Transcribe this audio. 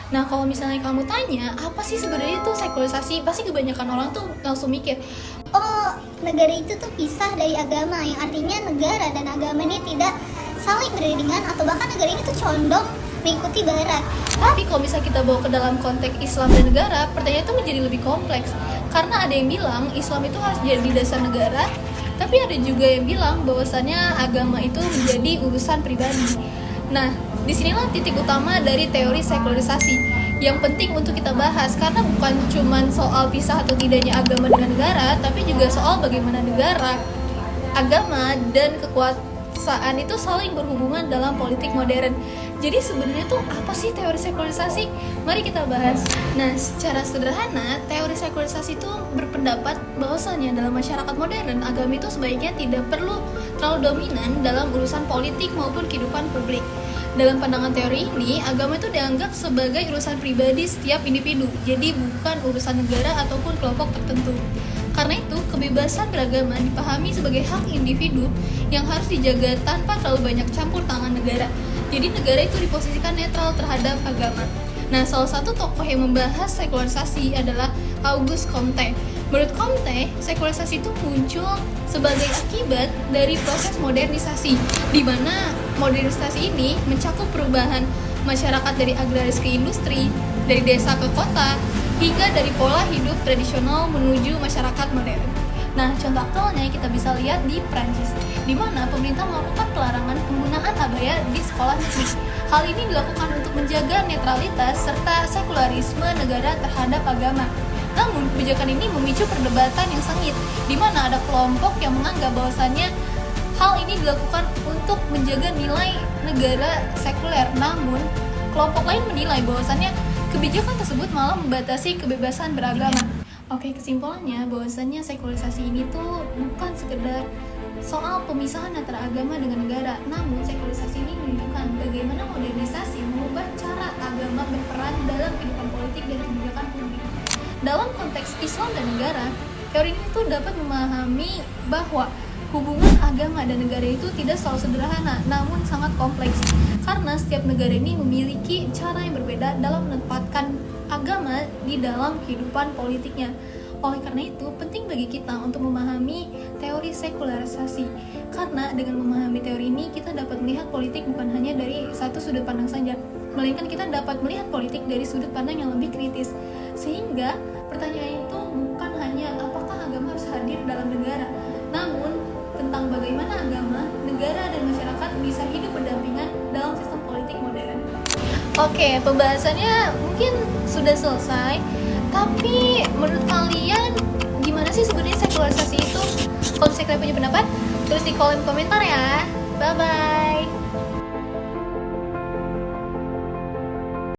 Nah, kalau misalnya kamu tanya, apa sih sebenarnya itu sekularisasi? Pasti kebanyakan orang tuh langsung mikir, Oh, negara itu tuh pisah dari agama, yang artinya negara dan agama ini tidak saling beriringan, atau bahkan negara ini tuh condong mengikuti barat. tapi kalau misalnya kita bawa ke dalam konteks Islam dan negara, pertanyaan itu menjadi lebih kompleks. Karena ada yang bilang Islam itu harus jadi dasar negara, tapi ada juga yang bilang bahwasannya agama itu menjadi urusan pribadi. Nah, disinilah titik utama dari teori sekularisasi yang penting untuk kita bahas, karena bukan cuma soal pisah atau tidaknya agama dengan negara, tapi juga soal bagaimana negara, agama, dan kekuasaan itu saling berhubungan dalam politik modern. Jadi sebenarnya tuh apa sih teori sekularisasi? Mari kita bahas. Nah, secara sederhana, teori sekularisasi itu berpendapat bahwasannya dalam masyarakat modern, agama itu sebaiknya tidak perlu terlalu dominan dalam urusan politik maupun kehidupan publik. Dalam pandangan teori ini, agama itu dianggap sebagai urusan pribadi setiap individu, jadi bukan urusan negara ataupun kelompok tertentu. Karena itu, kebebasan beragama dipahami sebagai hak individu yang harus dijaga tanpa terlalu banyak campur tangan negara. Jadi negara itu diposisikan netral terhadap agama. Nah, salah satu tokoh yang membahas sekularisasi adalah Auguste Comte. Menurut Comte, sekularisasi itu muncul sebagai akibat dari proses modernisasi, di mana modernisasi ini mencakup perubahan masyarakat dari agraris ke industri, dari desa ke kota, hingga dari pola hidup tradisional menuju masyarakat modern. Nah, contoh aktualnya kita bisa lihat di Prancis, di mana pemerintah melakukan pelarangan penggunaan abaya di sekolah negeri. Hal ini dilakukan untuk menjaga netralitas serta sekularisme negara terhadap agama. Namun, kebijakan ini memicu perdebatan yang sengit, di mana ada kelompok yang menganggap bahwasannya hal ini dilakukan untuk menjaga nilai negara sekuler. Namun, kelompok lain menilai bahwasannya kebijakan tersebut malah membatasi kebebasan beragama. Oke, kesimpulannya bahwasannya sekularisasi ini tuh bukan sekedar soal pemisahan antara agama dengan negara, namun sekularisasi ini menunjukkan bagaimana modernisasi mengubah cara agama berperan dalam kehidupan politik dan kebijakan publik. Dalam konteks Islam dan negara, teori ini tuh dapat memahami bahwa hubungan agama dan negara itu tidak selalu sederhana, namun sangat kompleks. Karena setiap negara ini memiliki cara yang berbeda dalam menempatkan agama di dalam kehidupan politiknya. Oleh karena itu, penting bagi kita untuk memahami teori sekularisasi. Karena dengan memahami teori ini, kita dapat melihat politik bukan hanya dari satu sudut pandang saja, melainkan kita dapat melihat politik dari sudut pandang yang lebih kritis. Sehingga pertanyaan itu bukan hanya apakah agama harus hadir dalam negara, namun tentang bagaimana agama, negara, dan masyarakat bisa hidup berdampingan dalam sistem politik modern. Oke, pembahasannya mungkin sudah selesai, tapi menurut kalian gimana sih sebenarnya sekularisasi itu? Kalau misalnya kalian punya pendapat, tulis di kolom komentar ya. Bye-bye.